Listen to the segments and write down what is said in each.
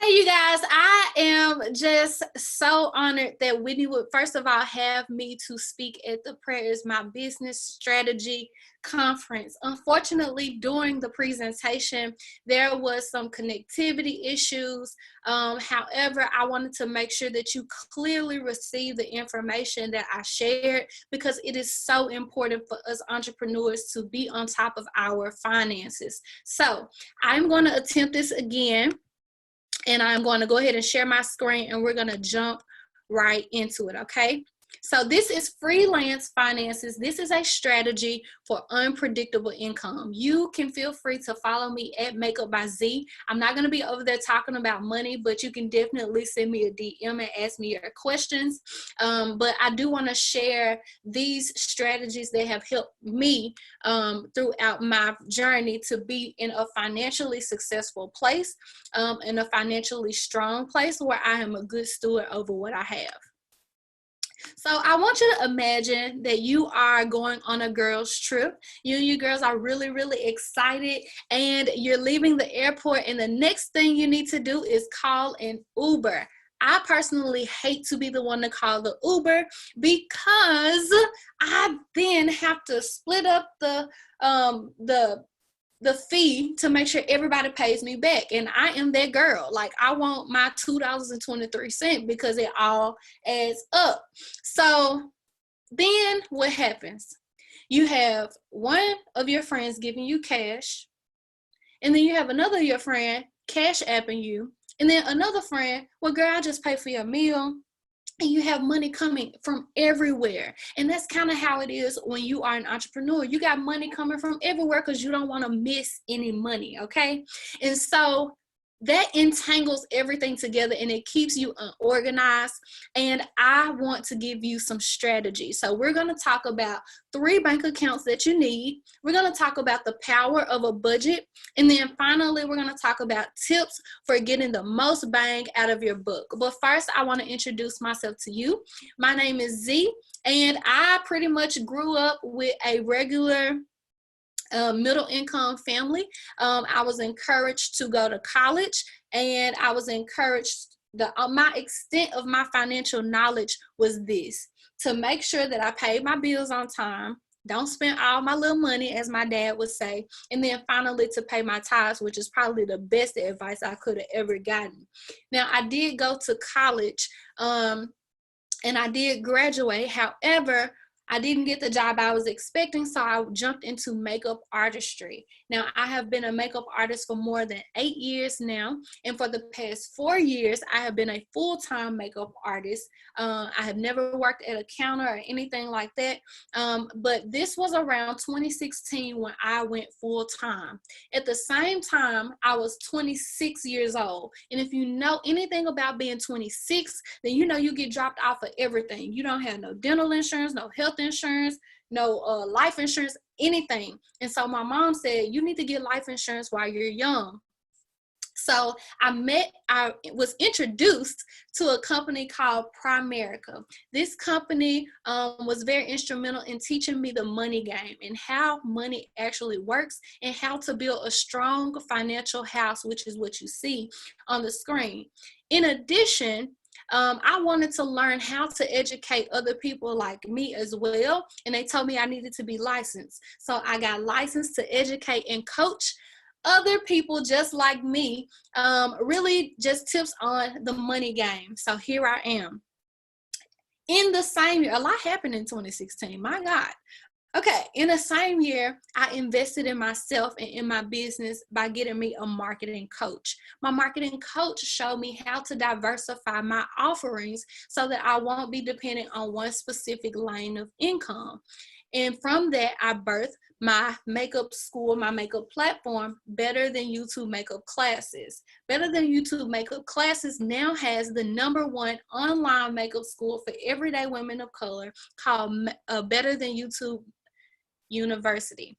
Hey, you guys, I am just so honored that Whitney would, first of all, have me to speak at the Prayer is My Business Strategy Conference. Unfortunately, during the presentation, there was some connectivity issues. However, I wanted to make sure that you clearly receive the information that I shared because it is so important for us entrepreneurs to be on top of our finances. So I'm going to attempt this again. And I'm going to go ahead and share my screen and we're going to jump right into it, okay? So this is Freelance Finances. This is a strategy for unpredictable income. You can feel free to follow me at Makeup by Zii. I'm not going to be over there talking about money, but you can definitely send me a DM and ask me your questions. But I do want to share these strategies that have helped me throughout my journey to be in a financially successful place, in a financially strong place where I am a good steward over what I have. So I want you to imagine that you are going on a girls trip. You and your girls are really, really excited and you're leaving the airport and the next thing you need to do is call an Uber. I personally hate to be the one to call the Uber because I then have to split up the fee to make sure everybody pays me back. And I am that girl. Like, I want my $2.23 because it all adds up. So then what happens? You have one of your friends giving you cash, and then you have another of your friend cash apping you, and then another friend, well, girl, I just pay for your meal. And you have money coming from everywhere. And that's kind of how it is when you are an entrepreneur. You got money coming from everywhere because you don't want to miss any money, okay? And so that entangles everything together and it keeps you unorganized. And I want to give you some strategy. So we're going to talk about 3 bank accounts that you need. We're going to talk about the power of a budget. And then finally, we're going to talk about tips for getting the most bang out of your book. But first, I want to introduce myself to you. My name is Zii, and I pretty much grew up with a regular middle income family. I was encouraged to go to college, and I was encouraged, my extent of my financial knowledge was this: to make sure that I paid my bills on time, don't spend all my little money, as my dad would say, and then finally to pay my tithes, which is probably the best advice I could have ever gotten. Now, I did go to college, and I did graduate. However, I didn't get the job I was expecting, so I jumped into makeup artistry. Now, I have been a makeup artist for more than 8 years now, and for the past 4 years, I have been a full-time makeup artist. I have never worked at a counter or anything like that, but this was around 2016 when I went full-time. At the same time, I was 26 years old, and if you know anything about being 26, then you know you get dropped off of everything. You don't have no dental insurance, no health insurance, no life insurance, anything. And so my mom said, you need to get life insurance while you're young. So I was introduced to a company called Primerica. This company was very instrumental in teaching me the money game and how money actually works and how to build a strong financial house, which is what you see on the screen. In addition, I wanted to learn how to educate other people like me as well. And they told me I needed to be licensed. So I got licensed to educate and coach other people just like me, really just tips on the money game. So here I am. In the same year, a lot happened in 2016, my God. Okay, in the same year, I invested in myself and in my business by getting me a marketing coach. My marketing coach showed me how to diversify my offerings so that I won't be dependent on one specific lane of income. And from that, I birthed my makeup school, my makeup platform, Better Than YouTube Makeup Classes. Better Than YouTube Makeup Classes now has the #1 online makeup school for everyday women of color called Better Than YouTube University.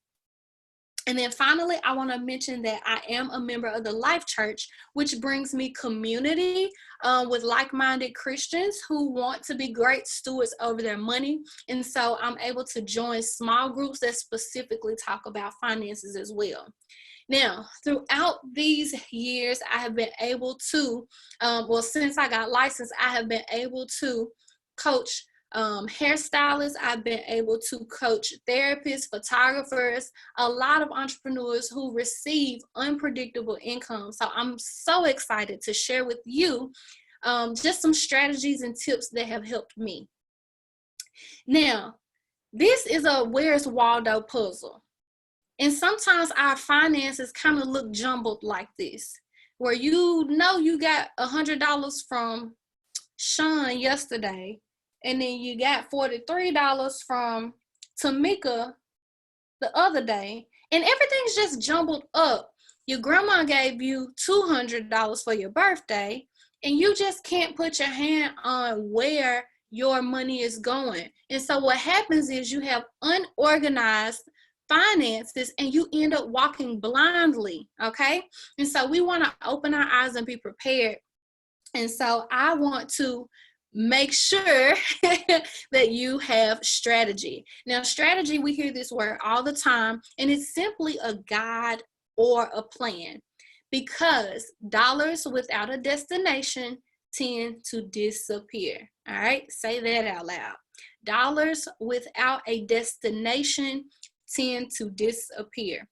And then finally, I want to mention that I am a member of the Life Church, which brings me community with like-minded Christians who want to be great stewards over their money. And so I'm able to join small groups that specifically talk about finances as well. Now, throughout these years, I have been able to, since I got licensed, I have been able to coach hairstylists. I've been able to coach therapists, photographers, a lot of entrepreneurs who receive unpredictable income. So I'm so excited to share with you just some strategies and tips that have helped me. Now, this is a Where's Waldo puzzle. And sometimes our finances kind of look jumbled like this, where you got $100 from Sean yesterday, and then you got $43 from Tamika the other day, and everything's just jumbled up. Your grandma gave you $200 for your birthday, and you just can't put your hand on where your money is going. And so what happens is you have unorganized finances and you end up walking blindly, okay? And so we want to open our eyes and be prepared. And so I want to make sure that you have strategy. Now, strategy, we hear this word all the time, and it's simply a guide or a plan, because dollars without a destination tend to disappear. All right, say that out loud. Dollars without a destination tend to disappear.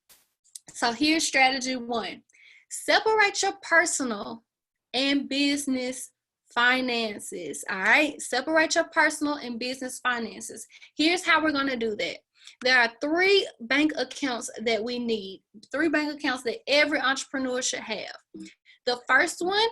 So here's strategy 1. Separate your personal and business finances. All right, separate your personal and business finances. Here's how we're going to do that. There are 3 bank accounts that we need, 3 bank accounts that every entrepreneur should have. The first one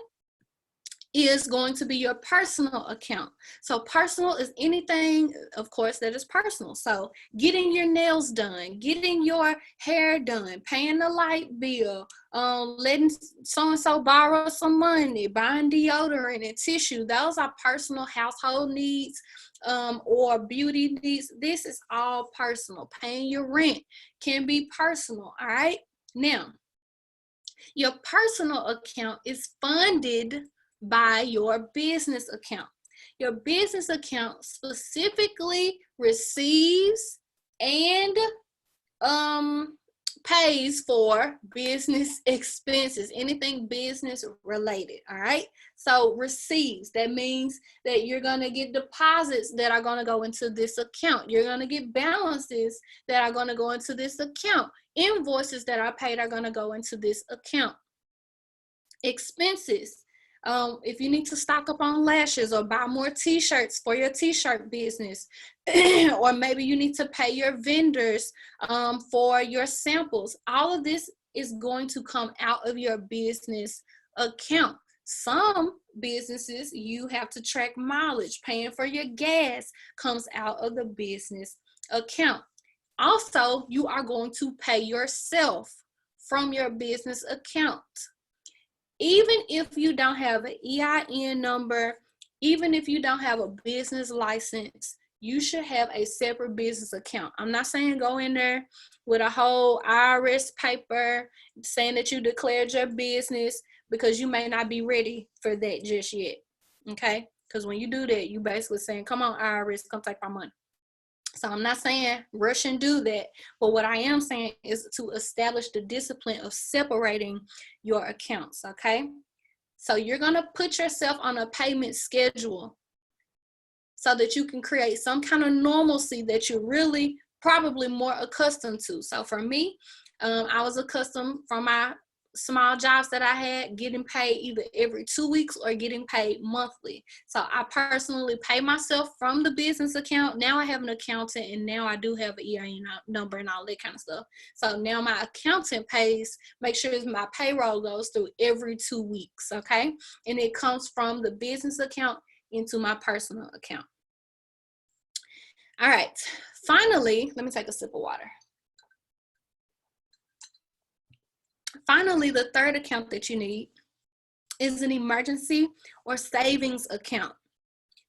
is going to be your personal account. So personal is anything, of course, that is personal. So getting your nails done, getting your hair done, paying the light bill, letting so-and-so borrow some money, buying deodorant and tissue. Those are personal household needs or beauty needs. This is all personal. Paying your rent can be personal, all right? Now, your personal account is funded by your business account. Your business account specifically receives and pays for business expenses, anything business related, all right? So receives, that means that you're going to get deposits that are going to go into this account. You're going to get balances that are going to go into this account. Invoices that are paid are going to go into this account. Expenses. If you need to stock up on lashes or buy more t-shirts for your t-shirt business, or maybe you need to pay your vendors for your samples, all of this is going to come out of your business account. Some businesses, you have to track mileage. Paying for your gas comes out of the business account. Also, you are going to pay yourself from your business account. Even if you don't have an EIN number, even if you don't have a business license, you should have a separate business account. I'm not saying go in there with a whole IRS paper saying that you declared your business, because you may not be ready for that just yet, okay? Because when you do that, you basically saying, come on, IRS, come take my money. So I'm not saying rush and do that, but what I am saying is to establish the discipline of separating your accounts, okay? So you're going to put yourself on a payment schedule so that you can create some kind of normalcy that you're really probably more accustomed to. So for me, I was accustomed from my small jobs that I had, getting paid either every 2 weeks or getting paid monthly. So I personally pay myself from the business account. Now I have an accountant, and now I do have an EIN number and all that kind of stuff. So now my accountant pays, make sure my payroll goes through every 2 weeks, okay? And it comes from the business account into my personal account. All right, finally, let me take a sip of water. Finally, the third account that you need is an emergency or savings account.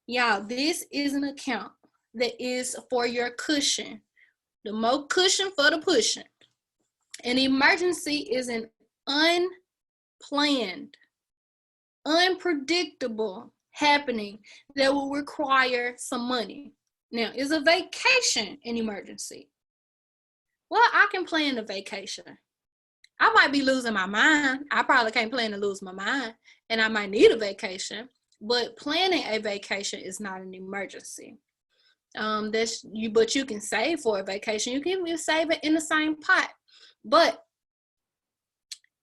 Y'all, this is an account that is for your cushion. The more cushion for the pushing. An emergency is an unplanned, unpredictable happening that will require some money. Now, is a vacation an emergency? Well, I can plan a vacation. I might be losing my mind. I probably can't plan to lose my mind, and I might need a vacation. But planning a vacation is not an emergency. But you can save for a vacation. You can even save it in the same pot. But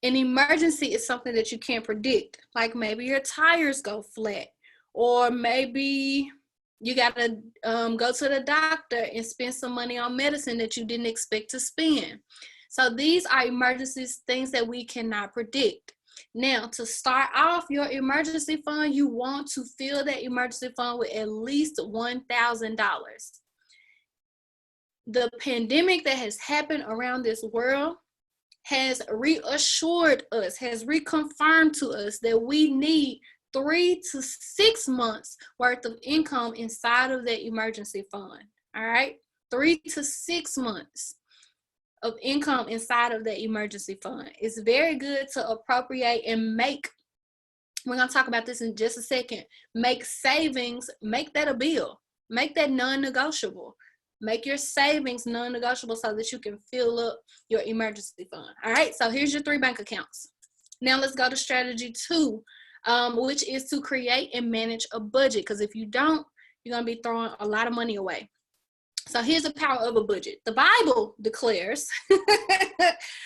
an emergency is something that you can't predict. Like maybe your tires go flat, or maybe you got to go to the doctor and spend some money on medicine that you didn't expect to spend. So these are emergencies, things that we cannot predict. Now, to start off your emergency fund, you want to fill that emergency fund with at least $1,000. The pandemic that has happened around this world has reassured us, has reconfirmed to us that we need 3 to 6 months worth of income inside of that emergency fund. All right, 3 to 6 months of income inside of the emergency fund. It's very good to appropriate and make, we're going to talk about this in just a second, make savings, make that a bill, make that non-negotiable. Make your savings non-negotiable so that you can fill up your emergency fund. All right, so here's your 3 bank accounts. Now let's go to strategy 2, which is to create and manage a budget, because if you don't, you're going to be throwing a lot of money away. So here's the power of a budget. The Bible declares,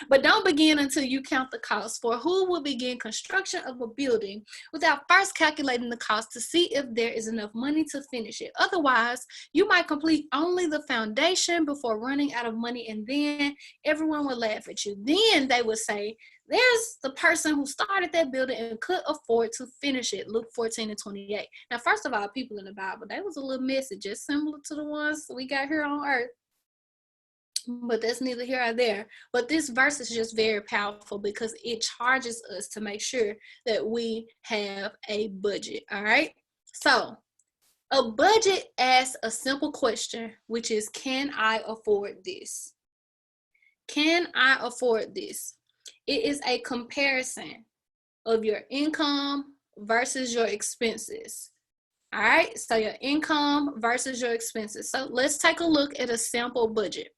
but don't begin until you count the cost. For who will begin construction of a building without first calculating the cost to see if there is enough money to finish it? Otherwise, you might complete only the foundation before running out of money, and then everyone will laugh at you. Then they will say, there's the person who started that building and could afford to finish it. Luke 14:28. Now, first of all, people in the Bible, they was a little messy, just similar to the ones we got here on earth. But that's neither here or there. But this verse is just very powerful because it charges us to make sure that we have a budget. All right. So a budget asks a simple question, which is, can I afford this? Can I afford this? It is a comparison of your income versus your expenses. All right, so your income versus your expenses. So let's take a look at a sample budget.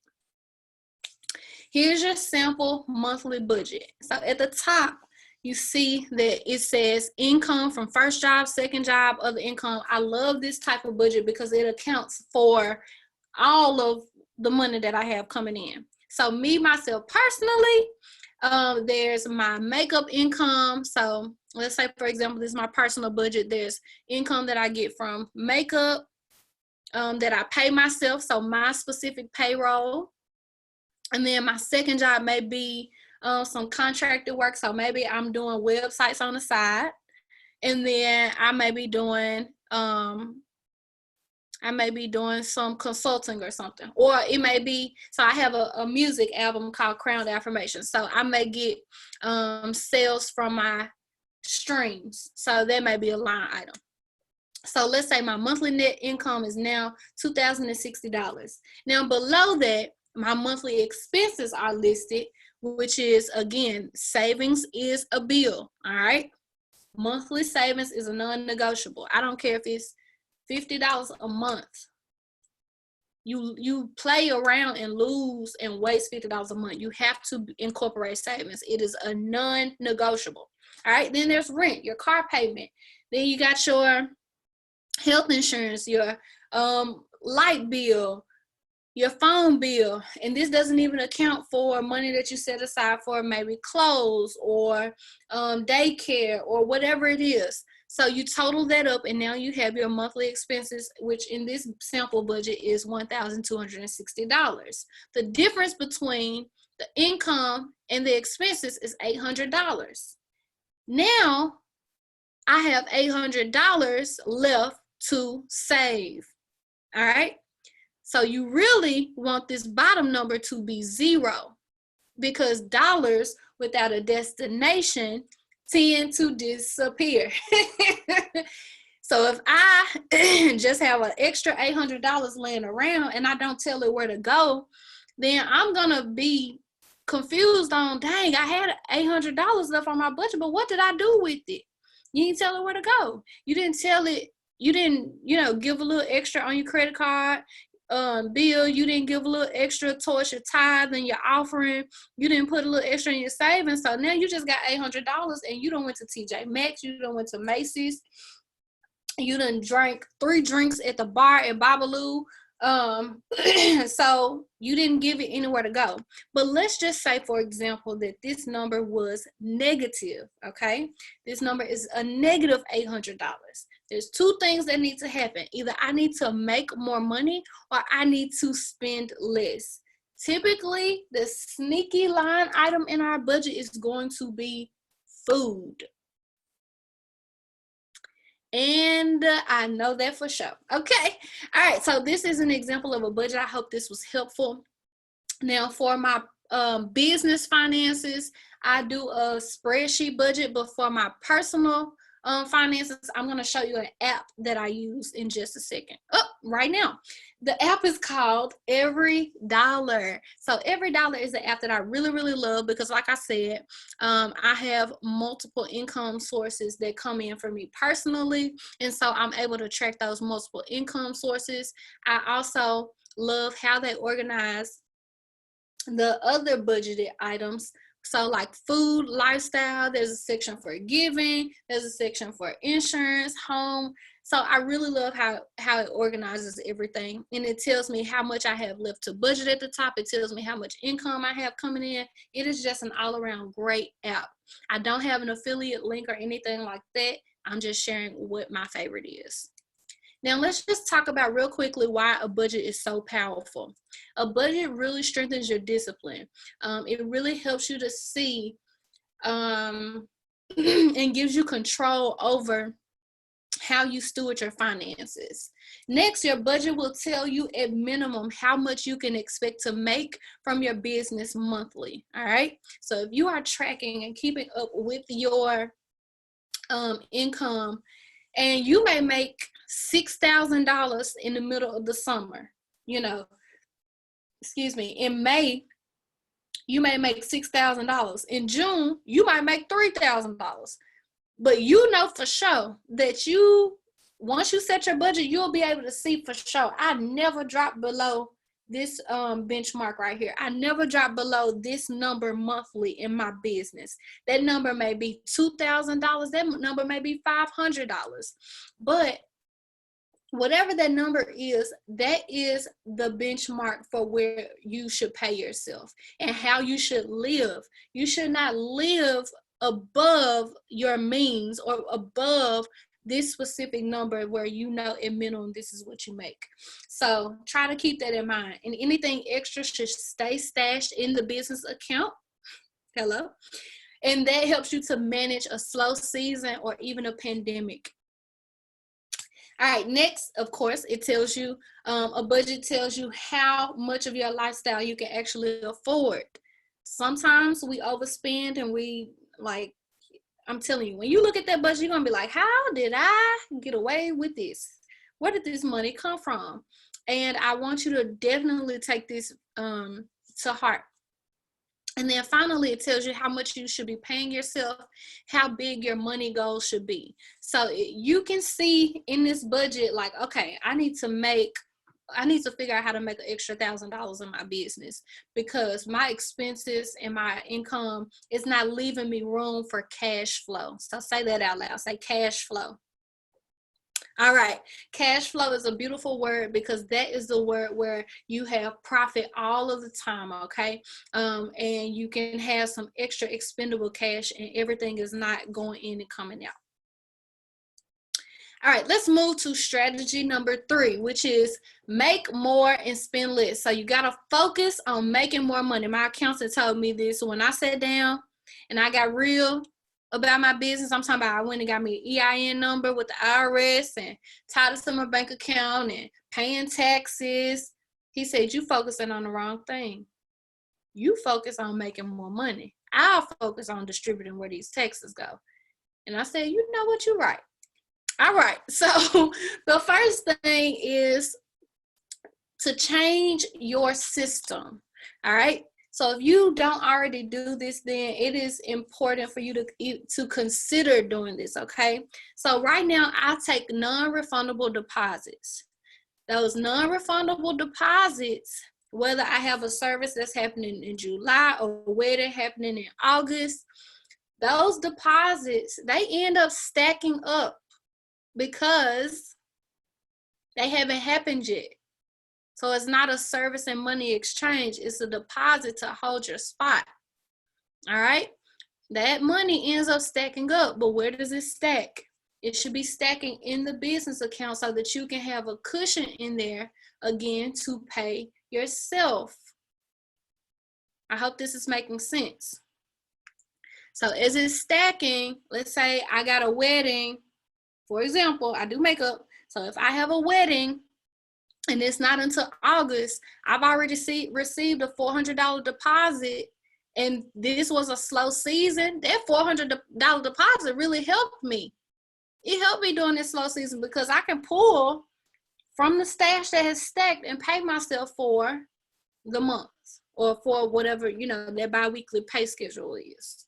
Here's your sample monthly budget. So at the top, you see that it says income from first job, second job, other income. I love this type of budget because it accounts for all of the money that I have coming in. So me, myself personally, there's my makeup income. So let's say, for example, this is my personal budget. There's income that I get from makeup that I pay myself, so my specific payroll. And then my second job may be some contracted work. So maybe I'm doing websites on the side. And then I may be doing some consulting or something, or it may be, so I have a music album called Crowned Affirmations. So I may get sales from my streams. So that may be a line item. So let's say my monthly net income is now $2,060. Now below that, my monthly expenses are listed, which is, again, savings is a bill. All right. Monthly savings is a non-negotiable. I don't care if it's $50 a month. You play around and lose and waste $50 a month. You have to incorporate savings. It is a non-negotiable. All right. Then there's rent, your car payment. Then you got your health insurance, your light bill, your phone bill. And this doesn't even account for money that you set aside for maybe clothes or daycare or whatever it is. So you total that up, and now you have your monthly expenses, which in this sample budget is $1,260. The difference between the income and the expenses is $800. Now I have $800 left to save. All right. So you really want this bottom number to be 0, because dollars without a destination tend to disappear. So if I just have an extra $800 laying around and I don't tell it where to go, then I'm going to be confused on, dang, I had $800 left on my budget, but what did I do with it? You didn't tell it where to go. You didn't tell it, you didn't, give a little extra on your credit card. bill, you didn't give a little extra towards your tithe and your offering, you didn't put a little extra in your savings, so now you just got $800 and you done went to TJ Maxx, you done went to Macy's, you done drank 3 drinks at the bar at Babalu. So you didn't give it anywhere to go. But let's just say, for example, that this number was negative. Okay, this number is a negative $800. There's 2 things that need to happen. Either I need to make more money or I need to spend less. Typically, the sneaky line item in our budget is going to be food. And I know that for sure. Okay. All right. So this is an example of a budget. I hope this was helpful. Now for my business finances, I do a spreadsheet budget, but for my personal finances, I'm going to show you an app that I use in just a second. Right now. The app is called Every Dollar. So Every Dollar is an app that I really, really love because, like I said, I have multiple income sources that come in for me personally. And so I'm able to track those multiple income sources. I also love how they organize the other budgeted items. So like food, lifestyle, there's a section for giving, there's a section for insurance, home. So I really love how it organizes everything. And it tells me how much I have left to budget at the top. It tells me how much income I have coming in. It is just an all around great app. I don't have an affiliate link or anything like that. I'm just sharing what my favorite is. Now let's just talk about real quickly why a budget is so powerful. A budget really strengthens your discipline. It really helps you to see and gives you control over how you steward your finances. Next, your budget will tell you at minimum how much you can expect to make from your business monthly. All right. So if you are tracking and keeping up with your income, and you may make $6,000 in the middle of the summer, in May, you may make $6,000. In June, you might make $3,000. But you know for sure that once you set your budget, you'll be able to see for sure. I never drop below this benchmark right here. I never drop below this number monthly in my business. That number may be $2,000. That number may be $500. But whatever that number is, that is the benchmark for where you should pay yourself and how you should live. You should not live above your means or above this specific number where at minimum this is what you make. So try to keep that in mind. And anything extra should stay stashed in the business account. Hello. And that helps you to manage a slow season or even a pandemic. All right, next, of course, it tells you, a budget tells you how much of your lifestyle you can actually afford. Sometimes we overspend and I'm telling you, when you look at that budget, you're going to be like, how did I get away with this? Where did this money come from? And I want you to definitely take this to heart. And then finally, it tells you how much you should be paying yourself, how big your money goals should be. So you can see in this budget, like, okay, I need to figure out how to make an extra $1,000 in my business because my expenses and my income is not leaving me room for cash flow. So say that out loud. Say cash flow. All right. Cash flow is a beautiful word because that is the word where you have profit all of the time. Okay. And you can have some extra expendable cash and everything is not going in and coming out. All right, let's move to strategy number 3, which is make more and spend less. So you got to focus on making more money. My accountant told me this when I sat down and I got real about my business. I'm talking about I went and got me an EIN number with the IRS and tied it to my bank account and paying taxes. He said, you focusing on the wrong thing. You focus on making more money. I'll focus on distributing where these taxes go. And I said, you know what, you're right. All right, so the first thing is to change your system, all right? So if you don't already do this, then it is important for you to consider doing this, okay? So right now, I take non-refundable deposits. Those non-refundable deposits, whether I have a service that's happening in July or a wedding happening in August, those deposits, they end up stacking up because they haven't happened yet. So it's not a service and money exchange. It's a deposit to hold your spot. All right. That money ends up stacking up, but where does it stack? It should be stacking in the business account so that you can have a cushion in there again to pay yourself. I hope this is making sense. So as it's stacking, let's say I got a wedding, for example, I do makeup. So if I have a wedding and it's not until August, I've already received a $400 deposit, and this was a slow season. That $400 deposit really helped me. It helped me during this slow season because I can pull from the stash that has stacked and pay myself for the month or for whatever, their bi-weekly pay schedule is.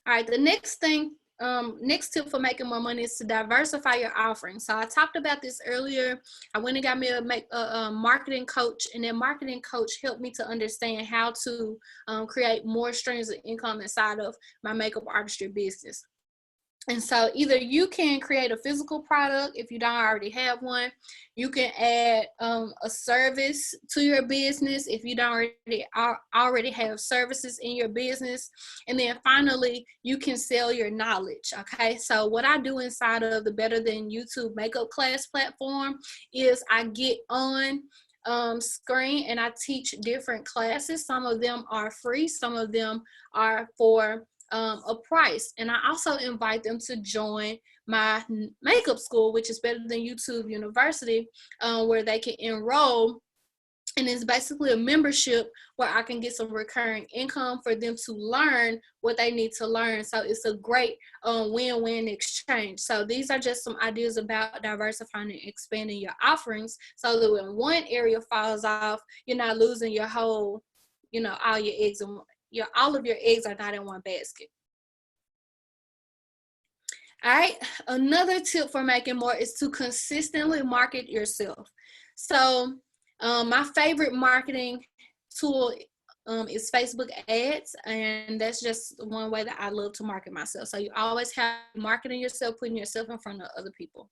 All right, the next thing, next tip for making more money is to diversify your offerings. So I talked about this earlier. I went and got me a marketing coach, and that marketing coach helped me to understand how to create more streams of income inside of my makeup artistry business. And so either you can create a physical product if you don't already have one. You can add a service to your business if you don't already have services in your business. And then finally, you can sell your knowledge. Okay, so what I do inside of the Better Than YouTube makeup class platform is I get on screen and I teach different classes. Some of them are free, some of them are for a price, and I also invite them to join my makeup school, which is Better Than YouTube University, where they can enroll, and it's basically a membership where I can get some recurring income for them to learn what they need to learn. So it's a great win-win exchange. So these are just some ideas about diversifying and expanding your offerings so that when one area falls off, you're not losing your whole, all your eggs in all of your eggs are not in one basket. All right, another tip for making more is to consistently market yourself. So my favorite marketing tool is Facebook ads, and that's just one way that I love to market myself. So you always have marketing yourself, putting yourself in front of other people.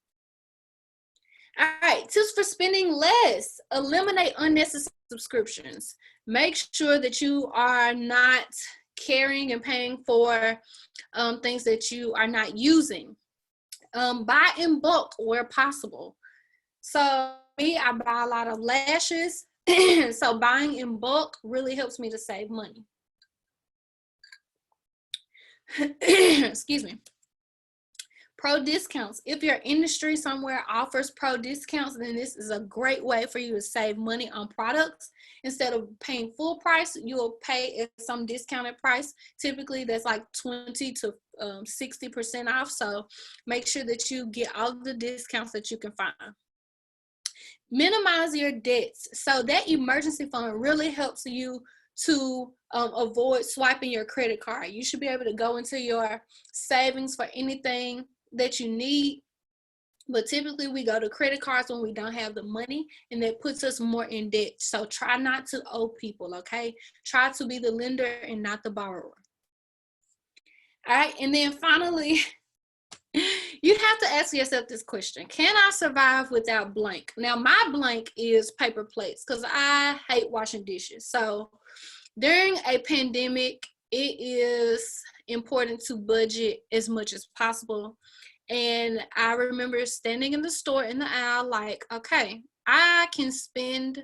All right, tips for spending less. Eliminate unnecessary subscriptions. Make sure that you are not carrying and paying for things that you are not using. Buy in bulk where possible. So me, I buy a lot of lashes. So buying in bulk really helps me to save money. Excuse me. Pro discounts. If your industry somewhere offers pro discounts, then this is a great way for you to save money on products. Instead of paying full price, you will pay at some discounted price. Typically, that's like 20 to 60% off. So make sure that you get all the discounts that you can find. Minimize your debts. So that emergency fund really helps you to avoid swiping your credit card. You should be able to go into your savings for anything that you need, but typically we go to credit cards when we don't have the money, and that puts us more in debt. So try not to owe people, okay? Try to be the lender and not the borrower. All right, and then finally, you have to ask yourself this question: can I survive without blank? Now my blank is paper plates because I hate washing dishes. So during a pandemic, it is important to budget as much as possible. And I remember standing in the store in the aisle like, okay, I can spend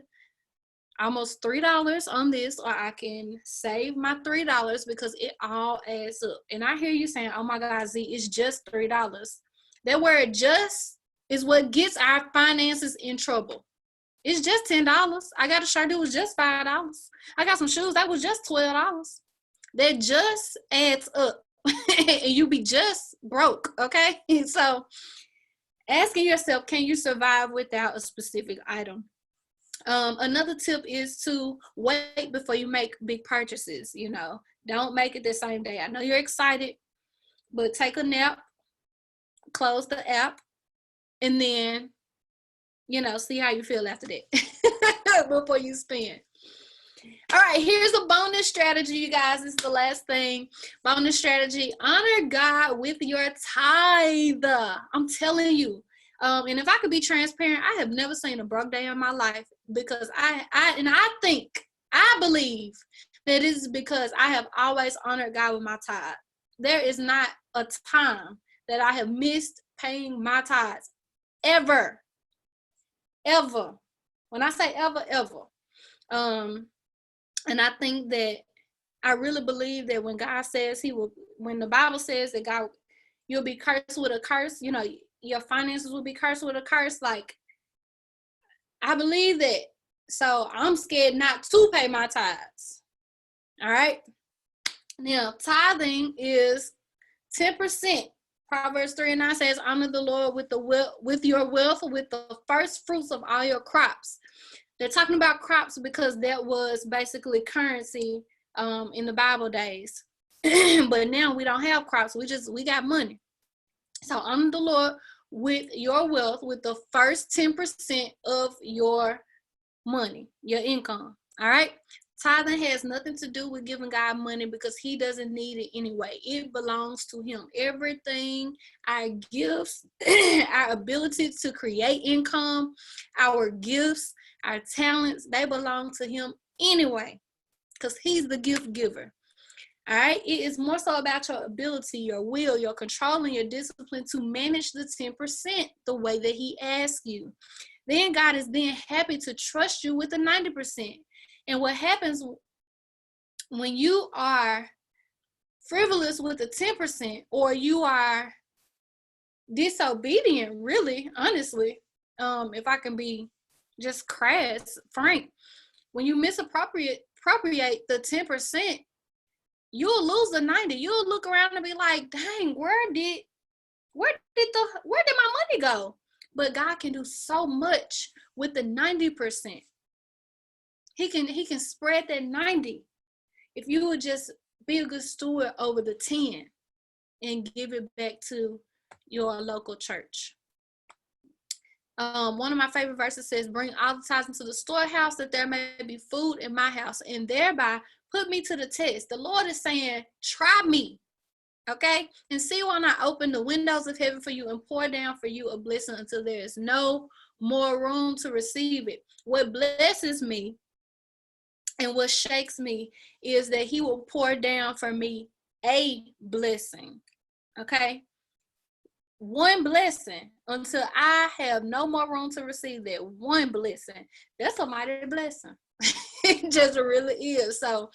almost $3 on this, or I can save my $3 because it all adds up. And I hear you saying, oh my God, Z, it's just $3. That word just is what gets our finances in trouble. It's just $10. I got a shirt, it was just $5. I got some shoes, that was just $12. That just adds up. And you be just broke, okay? So asking yourself, can you survive without a specific item? Another tip is to wait before you make big purchases. Don't make it the same day. I know you're excited, but take a nap, close the app, and then see how you feel after that before you spend. All right, here's a bonus strategy, you guys. This is the last thing. Bonus strategy: honor God with your tithe. I'm telling you. And if I could be transparent, I have never seen a broke day in my life, because I believe that it is because I have always honored God with my tithe. There is not a time that I have missed paying my tithes, ever. When I say ever, and I think that I really believe that when God says when the Bible says that God, you'll be cursed with a curse, your finances will be cursed with a curse. Like, I believe that. So I'm scared not to pay my tithes. All right. Now, tithing is 10%. Proverbs 3:9 says, honor the Lord with your wealth, with the first fruits of all your crops. They're talking about crops because that was basically currency in the Bible days. But now we don't have crops. We got money. So honor the Lord with your wealth, with the first 10% of your money, your income. All right. Tithing has nothing to do with giving God money, because he doesn't need it anyway. It belongs to him. Everything, our gifts, our ability to create income, our gifts, our talents, they belong to him anyway, because he's the gift giver. All right. It is more so about your ability, your will, your control, and your discipline to manage the 10% the way that he asks you. Then God is then happy to trust you with the 90%. And what happens when you are frivolous with the 10%, or you are disobedient, really, honestly, if I can be just crass, frank, when you misappropriate the 10%, you'll lose the 90. You'll look around and be like, dang, where did my money go? But God can do so much with the 90%. He can spread that 90 if you would just be a good steward over the 10 and give it back to your local church. One of my favorite verses says, bring all the tithes into the storehouse, that there may be food in my house, and thereby put me to the test. The Lord is saying, try me, okay? And see when I open the windows of heaven for you and pour down for you a blessing until there is no more room to receive it. What blesses me and what shakes me is that he will pour down for me a blessing, okay? One blessing until I have no more room to receive that one blessing. That's a mighty blessing. It just really is. So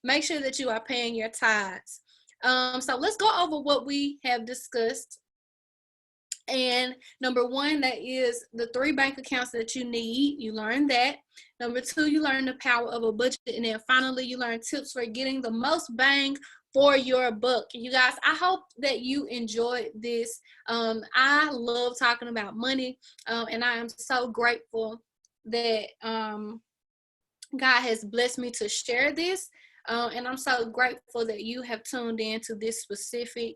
make sure that you are paying your tithes. So let's go over what we have discussed. And number one, that is the 3 bank accounts that you need. You learn that. Number 2, you learn the power of a budget. And then finally, you learn tips for getting the most bang for your buck. You guys, I hope that you enjoyed this. I love talking about money, and I am so grateful that God has blessed me to share this. And I'm so grateful that you have tuned in to this specific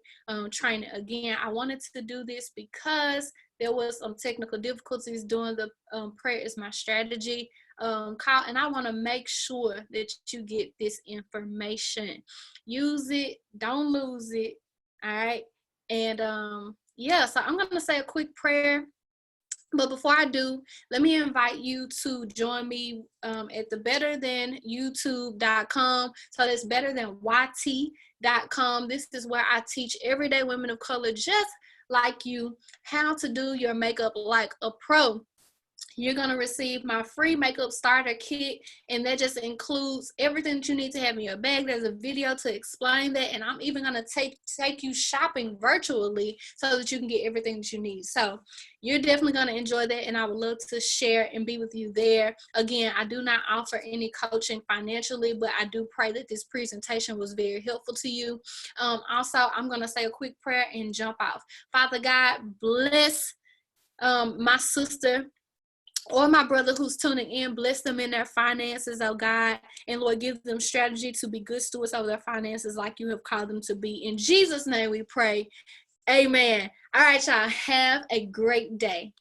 training. Again, I wanted to do this because there was some technical difficulties doing the prayer is my strategy call, and I want to make sure that you get this information. Use it, don't lose it. All right. And yeah, so I'm going to say a quick prayer. But before I do, let me invite you to join me at the betterthanyoutube.com. So that's betterthanYT.com. This is where I teach everyday women of color just like you how to do your makeup like a pro. You're going to receive my free makeup starter kit, and that just includes everything that you need to have in your bag. There's a video to explain that, and I'm even going to take you shopping virtually so that you can get everything that you need. So you're definitely going to enjoy that, and I would love to share and be with you there. Again, I do not offer any coaching financially, but I do pray that this presentation was very helpful to you. Also, I'm going to say a quick prayer and jump off. Father God, bless my sister or my brother who's tuning in. Bless them in their finances, oh God. And Lord, give them strategy to be good stewards over their finances like you have called them to be. In Jesus' name we pray. Amen. All right, y'all. Have a great day.